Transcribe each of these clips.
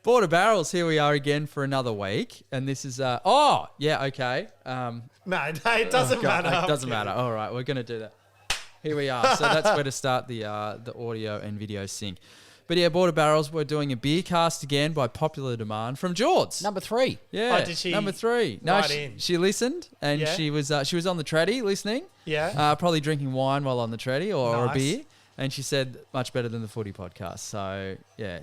Border Barrels, here we are again for another week. And this is, okay. No, it doesn't matter. It doesn't matter. All right, we're going to do that. Here we are. So that's where to start the audio and video sync. But yeah, Border Barrels, we're doing a Beercast again by popular demand from George. Number 3. Yeah, Oh, did she number 3. No, write in? she listened and Yeah. she was on the treadie listening. Yeah. Probably drinking wine while on the treadie or a Nice. beer. And she said much better than the footy podcast. So yeah,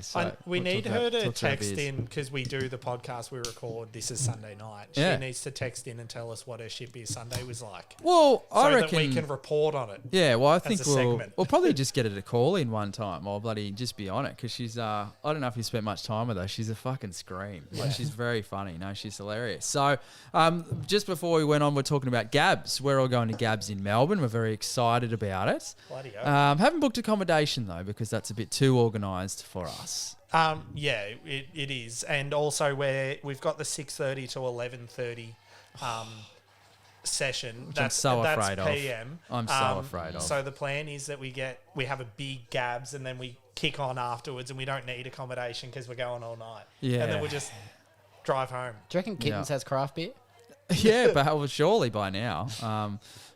We we'll need talk her about- to talk to our text beers. in because we do the podcast we record. This is Sunday night. Yeah. She needs to text in and tell us what her shit beer Sunday was like. Well, So I that reckon we can report on it. Yeah, well, I as think a we'll segment. probably just get her to call in one time or bloody just be on it because she's, I don't know if you spent much time with her. She's a fucking scream. Like, she's very funny. No, she's hilarious. So just before we went on, we're talking about Gabs. We're all going to Gabs in Melbourne. We're very excited about it. Bloody hell. Haven't booked accommodation, though, because that's a bit too organised for us. Yeah, it is. And also we've got the 6:30 to 11:30 session. I'm so afraid of. PM. I'm so afraid of. So the plan is that we have a big Gabs and then we kick on afterwards and we don't need accommodation because we're going all night. Yeah. And then we'll just drive home. Do you reckon Kittens has craft beer? Yeah, but well, surely by now.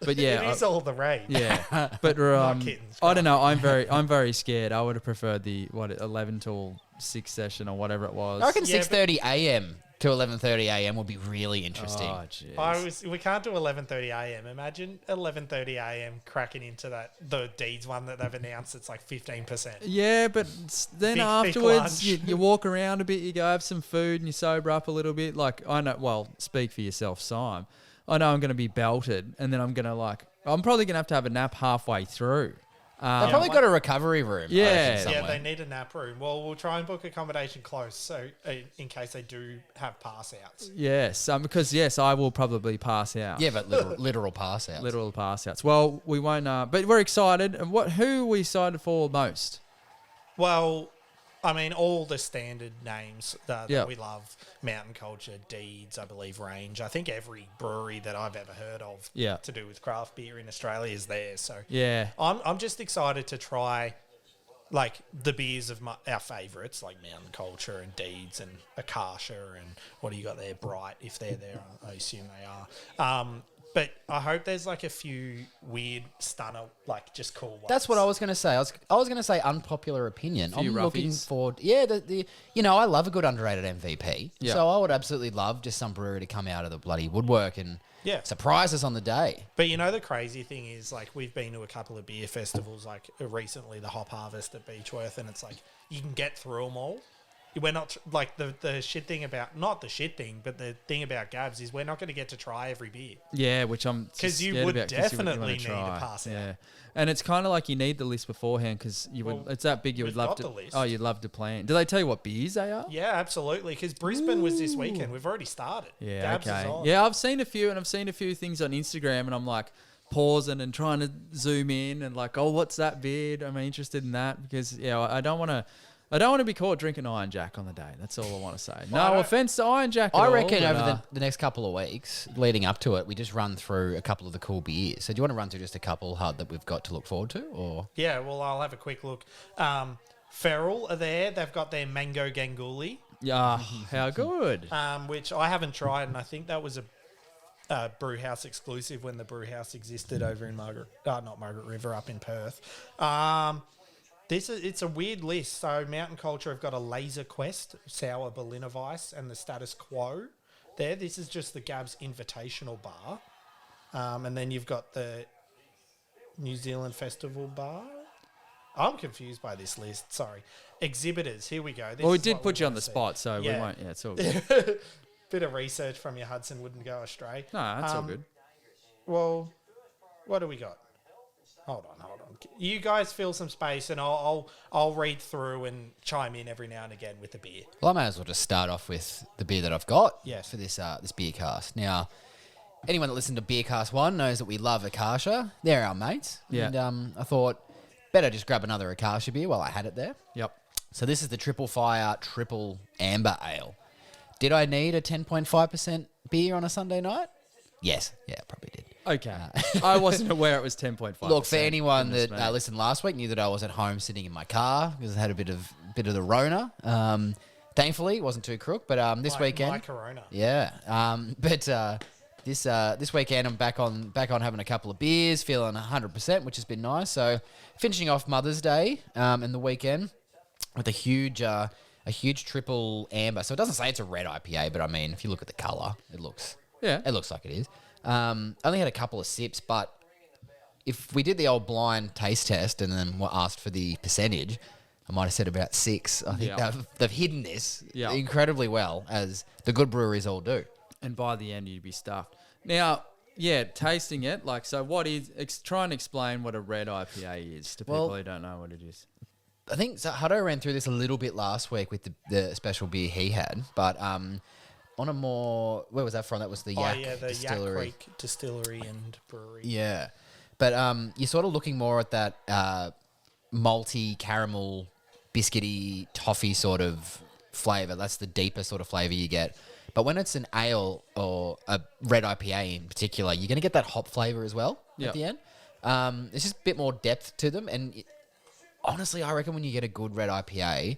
But yeah, It is all the rage. yeah. But kittens, I don't know. I'm very scared. I would have preferred the 11 till 6 session or whatever it was. I reckon Yeah, 6:30 a.m. to 11:30 a.m. would be really interesting. Oh, jeez. We can't do 11:30 a.m. Imagine 11:30 a.m. cracking into the Deeds one that they've announced. It's like 15%. Yeah, but then Big afterwards lunch. you walk around a bit, you go have some food and you sober up a little bit. Like, I know, well, speak for yourself, Sim. I know I'm going to be belted and then I'm probably going to have a nap halfway through. They've probably got a recovery room. I Yeah. reckon, Yeah, somewhere. they need a nap room. Well, we'll try and book accommodation close, so in case they do have pass outs. Yes, because yes, I will probably pass out. Yeah, but literal pass outs. Literal pass outs. Well, we won't, but we're excited. And who are we excited for most? Well, I mean, all the standard names that Yeah. we love: Mountain Culture, Deeds, I believe, Range. I think every brewery that I've ever heard of Yeah. to do with craft beer in Australia is there. So Yeah. I'm just excited to try like the beers of our favourites, like Mountain Culture and Deeds and Akasha and what do you got there, Bright, if they're there, I assume they are. But I hope there's like a few weird stunner, like just cool ones. That's what I was going to say. I was going to say unpopular opinion. Few I'm looking roughies. for I love a good underrated MVP. Yeah. So I would absolutely love just some brewery to come out of the bloody woodwork and Yeah. surprise us on the day. But you know, the crazy thing is, like, we've been to a couple of beer festivals, like recently the Hop Harvest at Beechworth, and it's like you can get through them all. We're not like the shit thing about, not the shit thing, but the thing about Gabs is we're not going to get to try every beer. Yeah, which I'm 'Cause you scared would about 'cause you definitely wanna need to try. pass out. Yeah, and it's kind of like you need the list beforehand because it's that big. You would we've love got to. the list. Oh, you'd love to plan. Do they tell you what beers they are? Yeah, absolutely. Because Brisbane was this weekend. We've already started. Yeah, Gabs is okay. on. Yeah, I've seen a few things on Instagram, and I'm like pausing and trying to zoom in and like, oh, what's that beer? I'm interested in that because I don't want to be caught drinking Iron Jack on the day. That's all I want to say. No offense to Iron Jack. I at reckon all, over but, the next couple of weeks leading up to it, we just run through a couple of the cool beers. So do you want to run through just a couple, Hud, that we've got to look forward to? Or Yeah, well, I'll have a quick look. Feral are there. They've got their Mango Gangooli, yeah, how good. which I haven't tried, and I think that was a brew house exclusive when the brew house existed over in not Margaret River, up in Perth. It's a weird list. So Mountain Culture have got a Laser Quest, Sour Berliner Weiss, and the Status Quo there. This is just the Gabs Invitational Bar. And then you've got the New Zealand Festival Bar. I'm confused by this list. Sorry. Exhibitors. Here we go. This Well, we is did what put you on wanna the see. spot, so Yeah. we won't. Yeah, it's all good. Bit of research from your Hudson wouldn't go astray. No, that's all good. Well, what do we got? Hold on. You guys fill some space, and I'll read through and chime in every now and again with the beer. well, I may as well just start off with the beer that I've got Yes. for this Beercast. Now, anyone that listened to Beercast 1 knows that we love Akasha. They're our mates. Yeah. And I thought, better just grab another Akasha beer while I had it there. Yep. So this is the Triple Fire Triple Amber Ale. Did I need a 10.5% beer on a Sunday night? Yes. Yeah, I probably did. Okay. I wasn't aware it was 10.5. Look, for anyone that listened last week knew that I was at home sitting in my car because I had a bit of the Rona. Thankfully, it wasn't too crook. But this weekend, My Corona. yeah. This weekend, I'm back on having a couple of beers, feeling 100%, which has been nice. So finishing off Mother's Day and the weekend with a huge triple amber. So it doesn't say it's a red IPA, but I mean, if you look at the colour, it looks like it is. Only had a couple of sips, but if we did the old blind taste test and then were asked for the percentage, I might have said about 6. I think they've hidden this incredibly well, as the good breweries all do. And by the end, you'd be stuffed. Now, tasting it, try and explain what a red IPA is to people who don't know what it is. I think Hutto ran through this a little bit last week with the special beer he had, but on a more... Where was that from? That was the Yak the Distillery. Yak Creek Distillery and Brewery. Yeah. But you're sort of looking more at that malty, caramel, biscuity, toffee sort of flavour. That's the deeper sort of flavour you get. But when it's an ale or a red IPA in particular, you're going to get that hop flavour as well at the end. It's just a bit more depth to them. And honestly, I reckon when you get a good red IPA,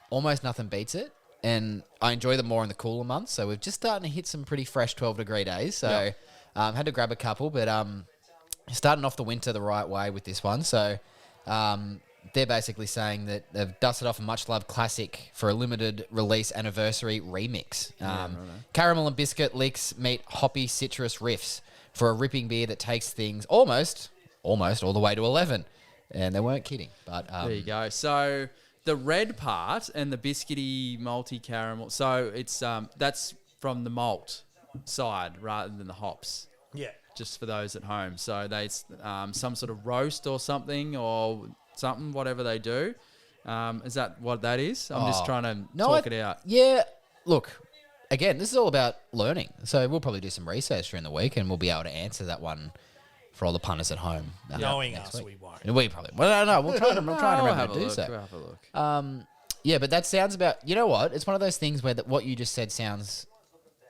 almost nothing beats it. And I enjoy them more in the cooler months. So we're just starting to hit some pretty fresh 12-degree days. So had to grab a couple, but starting off the winter the right way with this one. So they're basically saying that they've dusted off a much-loved classic for a limited release anniversary remix. Caramel and biscuit licks meet hoppy citrus riffs for a ripping beer that takes things almost all the way to 11. And they weren't kidding. But there you go. So the red part and the biscuity, malty caramel. So it's that's from the malt side rather than the hops. Yeah. Just for those at home. So they some sort of roast or something, whatever they do. Is that what that is? I'm just trying to talk it out. Yeah. Look, again, this is all about learning. So we'll probably do some research during the week and we'll be able to answer that one for all the punters at home. Knowing us, we won't. We probably... Well, no, we'll try to remember to do so. We'll have a look. Yeah, but that sounds about... You know what? It's one of those things where what you just said sounds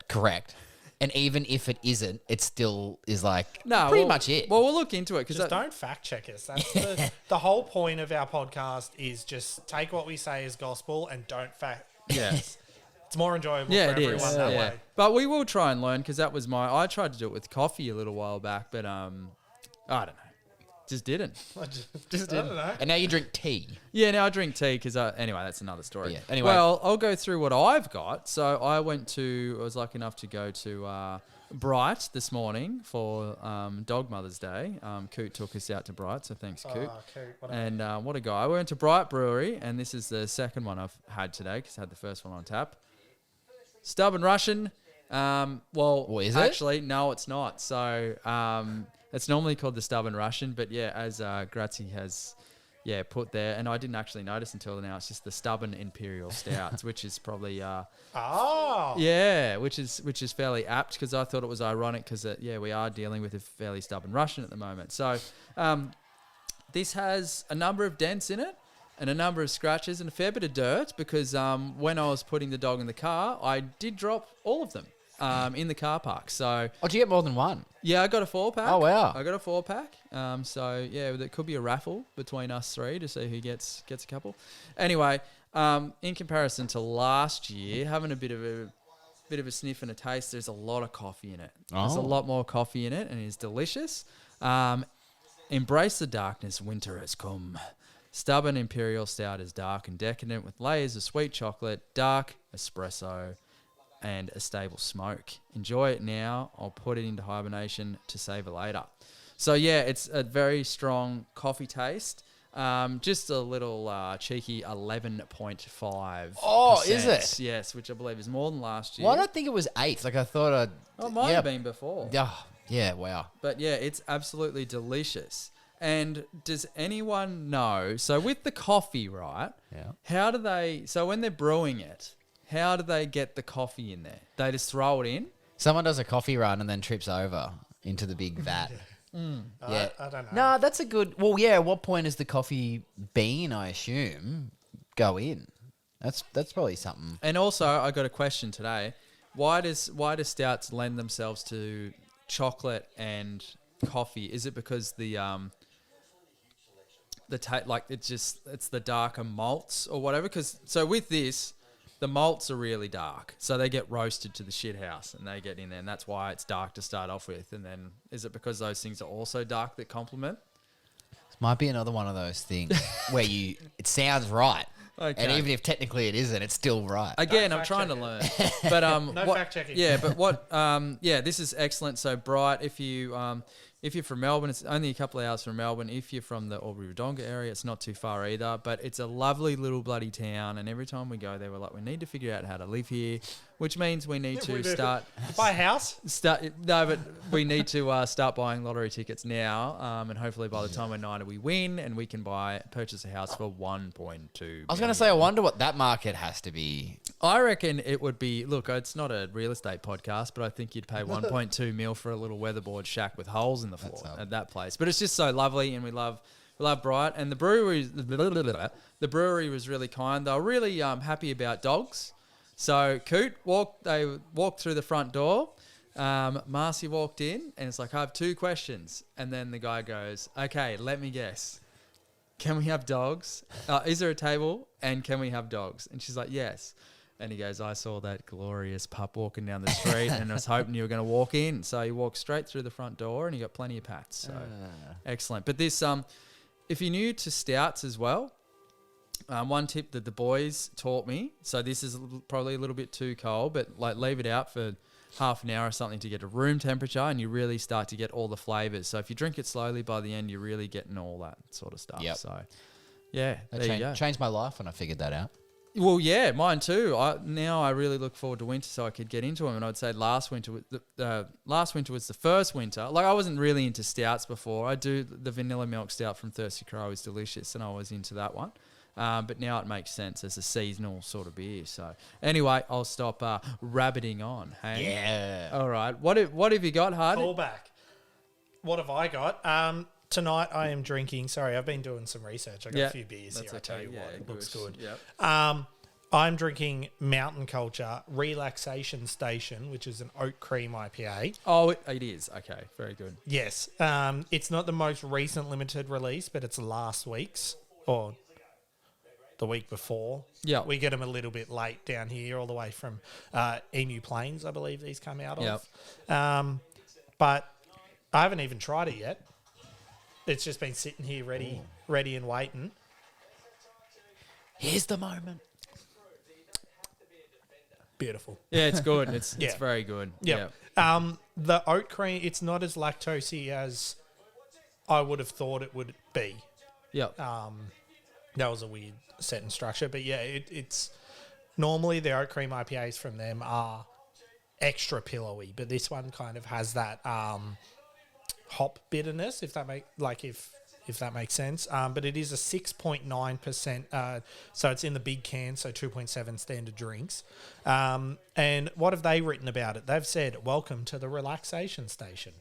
correct. And even if it isn't, it still is pretty much it. Well, we'll look into it. Just don't fact check us. That's the whole point of our podcast is just take what we say as gospel and don't fact. Yes. It's more enjoyable for everyone that way. But we will try and learn because that was I tried to do it with coffee a little while back, but I don't know. Just didn't. Just didn't. I don't know. And now you drink tea. Yeah, now I drink tea because anyway, that's another story. Yeah. Anyway, well, I'll go through what I've got. So I was lucky enough to go to Bright this morning for Dog Mother's Day. Coot took us out to Bright, so thanks, Coot. Coot. And what a guy. I went to Bright Brewery, and this is the second one I've had today because I had the first one on tap. Stubborn Russian. Is it? Actually, no, it's not. So it's normally called the Stubborn Russian, but as Grazie has put there, and I didn't actually notice until now, it's just the Stubborn Imperial Stouts, which is probably which is fairly apt because I thought it was ironic because we are dealing with a fairly stubborn Russian at the moment. So this has a number of dents in it and a number of scratches and a fair bit of dirt because when I was putting the dog in the car, I did drop all of them in the car park. So, did you get more than one? Yeah, I got a 4-pack. Oh, wow. I got a 4-pack. There could be a raffle between us three to see who gets a couple. Anyway, in comparison to last year, having a bit of a sniff and a taste, there's a lot of coffee in it. There's a lot more coffee in it, and it's delicious. Embrace the darkness, winter has come. Stubborn Imperial Stout is dark and decadent with layers of sweet chocolate, dark espresso, and a stable smoke. Enjoy it now. I'll put it into hibernation to savor later. So it's a very strong coffee taste. Just a little cheeky 11.5%. Oh, is it? Yes, which I believe is more than last year. Well, I don't think it was 8. I thought it might have been before. Yeah, wow. But it's absolutely delicious. And does anyone know, so with the coffee, right? Yeah. How do they, so when they're brewing it, how do they get the coffee in there? They just throw it in? Someone does a coffee run and then trips over into the big vat. I don't know. No, that's a good, at what point does the coffee bean, I assume, go in? That's probably something. And also, I got a question today. Why does stouts lend themselves to chocolate and coffee? Is it because it's the darker malts or whatever? Because so with this, the malts are really dark, so they get roasted to the shit house, and they get in there, and that's why it's dark to start off with. And then, is it because those things are also dark that complement? This might be another one of those things where it sounds right. Okay. And even if technically it isn't, it's still right. Again, I'm trying to learn. But No fact checking. Yeah, but what? This is excellent. So Bright, if you're from Melbourne, it's only a couple of hours from Melbourne. If you're from the Albury-Wodonga area, it's not too far either. But it's a lovely little bloody town, and every time we go there, we're like, we need to figure out how to live here, which means we need to start buy a house. But we need to start buying lottery tickets now, and hopefully by the time we're 90, we win, and we can purchase a house for 1.2. I was going to say, I wonder what that market has to be. I reckon it would be. Look, it's not a real estate podcast, but I think you'd pay 1.2 mil for a little weatherboard shack with holes in the floor at that place. But it's just so lovely, and we love Bright. And the brewery was really kind. They were really happy about dogs. So they walked through the front door. Marcy walked in, and it's like, I have 2 questions. And then the guy goes, okay, let me guess. Can we have dogs? Is there a table? And can we have dogs? And she's like, yes. And he goes, I saw that glorious pup walking down the street and I was hoping you were going to walk in. So he walked straight through the front door and he got plenty of pats. So excellent. But this, if you're new to stouts as well, one tip that the boys taught me, so this is probably a little bit too cold, but like leave it out for half an hour or something to get to room temperature and you really start to get all the flavours. So if you drink it slowly, by the end, you're really getting all that sort of stuff. Yep. So, yeah, That there you go. changed my life when I figured that out. Well, yeah, mine too. Now I really look forward to winter so I could get into them. And I'd say last winter was the first winter. Like I wasn't really into stouts before. I do the vanilla milk stout from Thirsty Crow is delicious, and I was into that one. But now it makes sense as a seasonal sort of beer. So anyway, I'll stop rabbiting on. Hey? Yeah. All right. What have you got, Hard? Call back. What have I got? Tonight I am drinking. Sorry, I've been doing some research. I got a few beers here. I tell you what, it looks good. Yep. I'm drinking Mountain Culture Relaxation Station, which is an oat cream IPA. Oh, it is. Okay, very good. Yes. It's not the most recent limited release, but it's last week's or the week before. Yeah. We get them a little bit late down here, all the way from Emu Plains, I believe these come out of. Yep. But I haven't even tried it yet. It's just been sitting here ready and waiting. Here's the moment. Beautiful. Yeah, it's good. It's very good. Yeah. The oat cream, it's not as lactosey as I would have thought it would be. Yep. That was a weird set and structure, but yeah, it's normally the oat cream IPAs from them are extra pillowy, but this one kind of has that hop bitterness, if that makes sense. But it is a 6.9%, so it's in the big can, so 2.7 standard drinks. And what have they written about it? They've said, welcome to the relaxation station,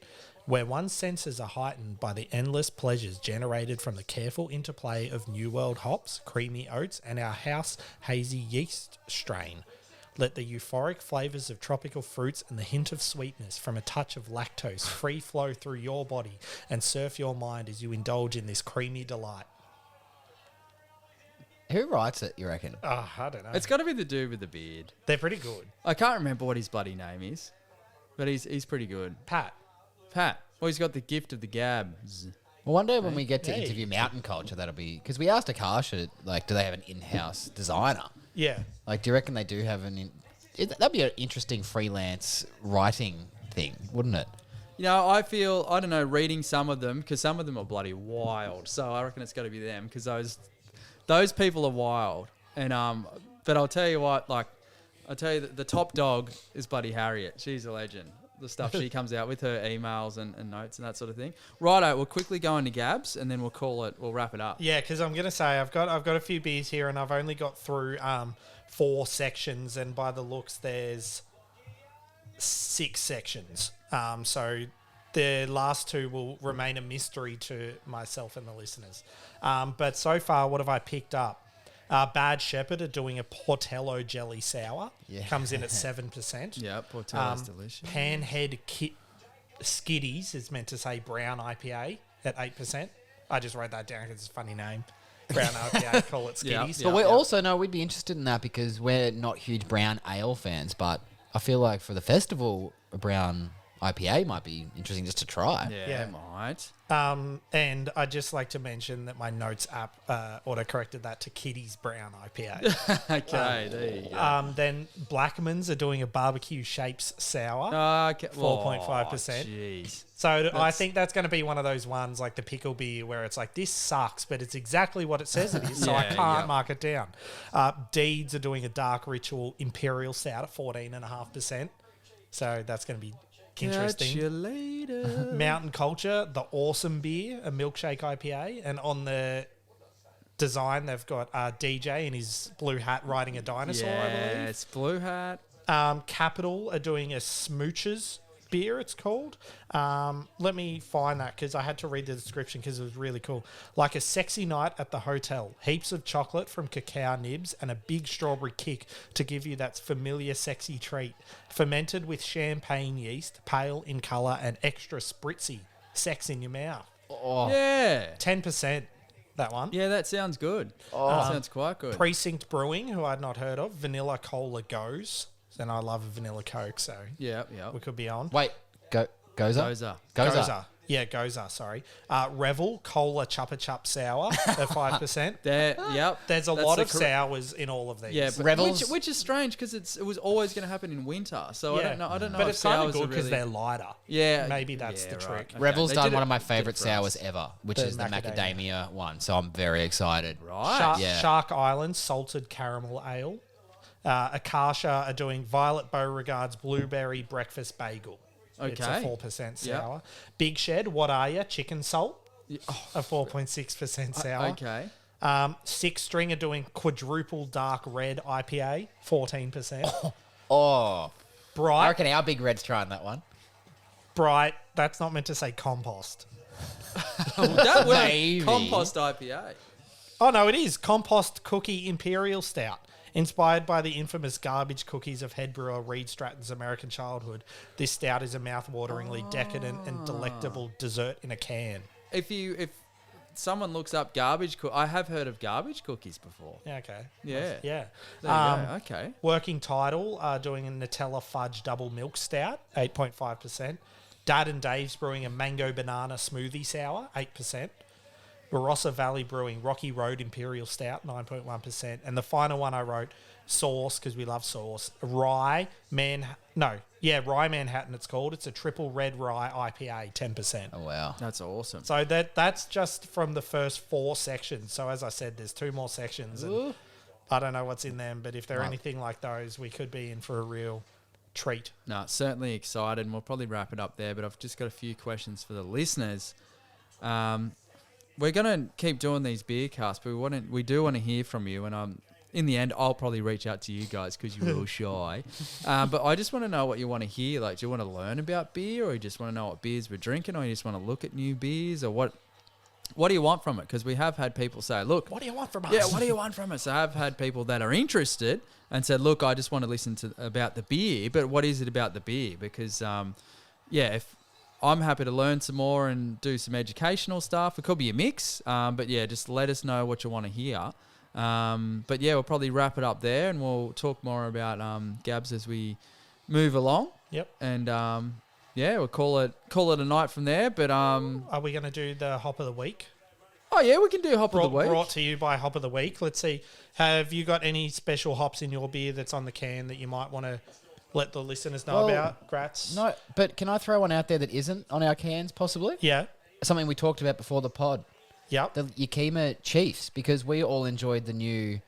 where one's senses are heightened by the endless pleasures generated from the careful interplay of New World hops, creamy oats, and our house hazy yeast strain. Let the euphoric flavours of tropical fruits and the hint of sweetness from a touch of lactose free flow through your body and surf your mind as you indulge in this creamy delight. Who writes it, you reckon? Oh, I don't know. It's got to be the dude with the beard. They're pretty good. I can't remember what his bloody name is, but he's pretty good. Pat. Well, he's got the gift of the gabs. Well, one day when we get to interview Mountain Culture, that'll be... Because we asked Akasha, like, do they have an in-house designer? Yeah. Like, do you reckon they do have that'd be an interesting freelance writing thing, wouldn't it? You know, I don't know, reading some of them, because some of them are bloody wild. So I reckon it's got to be them, because those people are wild. And but I'll tell you what, the top dog is bloody Harriet. She's a legend. The stuff she comes out with, her emails and notes and that sort of thing. Righto, we'll quickly go into Gabs and then we'll wrap it up. Yeah, because I'm gonna say I've got a few beers here and I've only got through 4 sections, and by the looks there's 6 sections. So the last 2 will remain a mystery to myself and the listeners. But so far, what have I picked up? Bad Shepherd are doing a Portello jelly sour. Yeah. Comes in at 7%. Yeah, Portello's delicious. Panhead Skiddies is meant to say brown IPA at 8%. I just wrote that down because it's a funny name. brown IPA, call it skitties. But we also know we'd be interested in that because we're not huge brown ale fans. But I feel like for the festival, a brown IPA might be interesting just to try. Yeah, it might. And I'd just like to mention that my notes app auto-corrected that to Kitty's Brown IPA. Okay, there you go. Then Blackman's are doing a barbecue shapes sour, Okay. 4.5%. Jeez. So I think that's going to be one of those ones like the pickle beer where it's like, this sucks, but it's exactly what it says it is, so I can't mark it down. Deeds are doing a dark ritual Imperial Stout at 14.5%. So that's going to be interesting. Catch you later. Mountain Culture, the awesome beer, a milkshake IPA, and on the design they've got DJ in his blue hat riding a dinosaur, I believe. Yes, blue hat. Capital are doing a Smoochers beer, it's called. Let me find that because I had to read the description because it was really cool. Like a sexy night at the hotel. Heaps of chocolate from cacao nibs and a big strawberry kick to give you that familiar sexy treat. Fermented with champagne yeast, pale in colour and extra spritzy. Sex in your mouth. Oh. Yeah. 10%, that one. Yeah, that sounds good. That sounds quite good. Precinct Brewing, who I'd not heard of. Vanilla Cola Goes. And I love a vanilla Coke, so Yeah. we could be on. Wait, Goza? Goza. Yeah, Goza, sorry. Revel, Cola Chupa Chup Sour at 5%. There's a lot of sours in all of these. Yeah, but Revels- which is strange because it was always going to happen in winter. So I don't know. But if it's kind of sours are good because really- they're lighter. Yeah, Maybe that's the trick. right. Okay. Revel's They done did one it of my good favourite for us. sours ever, which The is the macadamia. macadamia one. So I'm very excited. Right. Shark Island Salted Caramel Ale. Akasha are doing Violet Beauregard's Blueberry Breakfast Bagel. It's a Okay. 4% sour. Big Shed, What Are Ya? Chicken Salt. A 4.6% sour. Okay. Six String are doing Quadruple Dark Red IPA, 14%. Oh, I Bright, reckon our big red's trying that one. Bright, that's not meant to say compost. That would Maybe. be Compost IPA. Oh, no, it is. Compost Cookie Imperial Stout. Inspired by the infamous garbage cookies of head brewer Reed Stratton's American childhood, this stout is a mouth-wateringly decadent and delectable dessert in a can. If someone looks up I have heard of garbage cookies before. Yeah, okay. Yeah. Yeah. There you go. Okay. Working Title are doing a Nutella Fudge Double Milk Stout, 8.5%. Dad and Dave's brewing a Mango Banana Smoothie Sour, 8%. Barossa Valley Brewing Rocky Road Imperial Stout, 9.1%. And the final one I wrote, Sauce, because we love sauce. Rye Manhattan it's called. It's a triple red rye IPA, 10%. Oh, wow. That's awesome. So that's just from the first 4 sections. So as I said, there's 2 more sections. And I don't know what's in them, but if they're anything like those, we could be in for a real treat. No, certainly excited, and we'll probably wrap it up there. But I've just got a few questions for the listeners. We're going to keep doing these Beercasts, but we do want to hear from you. And in the end, I'll probably reach out to you guys because you're all shy. But I just want to know what you want to hear. Like, do you want to learn about beer, or you just want to know what beers we're drinking, or you just want to look at new beers, or what? What do you want from it? Because we have had people say, look, What do you want from us? yeah, what do you want from us? I have had people that are interested and said, look, I just want to listen to about the beer, but what is it about the beer? Because, if I'm happy to learn some more and do some educational stuff. It could be a mix, but yeah, just let us know what you want to hear. But yeah, we'll probably wrap it up there, and we'll talk more about Gabs as we move along. Yep. And we'll call it a night from there. But Are we going to do the Hop of the Week? oh yeah, we can do hop of the week. Brought to you by Hop of the Week. Let's see. Have you got any special hops in your beer that's on the can that you might want to let the listeners know about? Grats. No, but can I throw one out there that isn't on our cans, possibly? Yeah. Something we talked about before the pod. Yep. The Yakima Chiefs, because we all enjoyed the new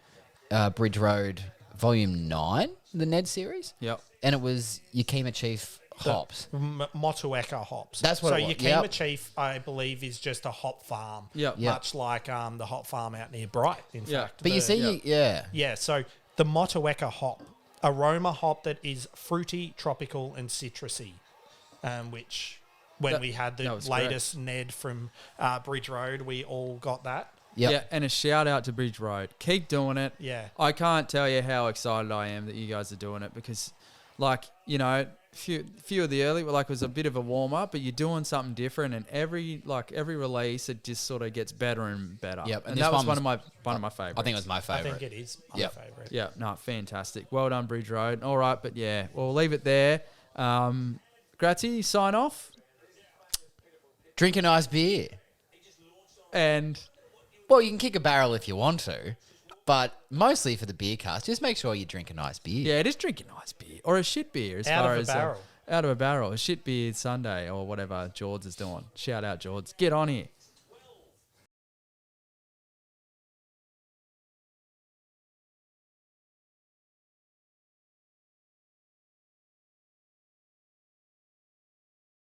Bridge Road Volume 9, the Ned series. Yep. And it was Yakima Chief hops. Motueka hops. That's what so it was. Yakima Yep. Chief, I believe, is just a hop farm. Yep. Yep. Much like the hop farm out near Bright, in Yeah. fact. But you see, Yeah, so the Motueka hop, aroma hop that is fruity, tropical, and citrusy, which we had the that was latest Ned from Bridge Road, we all got that. Yep. Yeah, and a shout out to Bridge Road. Keep doing it. Yeah. I can't tell you how excited I am that you guys are doing it because, like, few of the early, like, it was a bit of a warm up, but you're doing something different, and every release it just sort of gets better and better. Yep, and that was one of my favorites. I think it was my I favorite. think it is my favourite. Yeah, no, fantastic. Well done, Bridge Road. All right, but yeah, we'll leave it there. Grazie, sign off. Drink a nice beer. And Well, you can kick a barrel if you want to, but mostly for the Beercast, just make sure you drink a nice beer. yeah, just drink a nice beer or a shit beer. As Out far of a as barrel. out of a barrel, a shit beer Sunday or whatever George is doing. Shout out George. Get on here.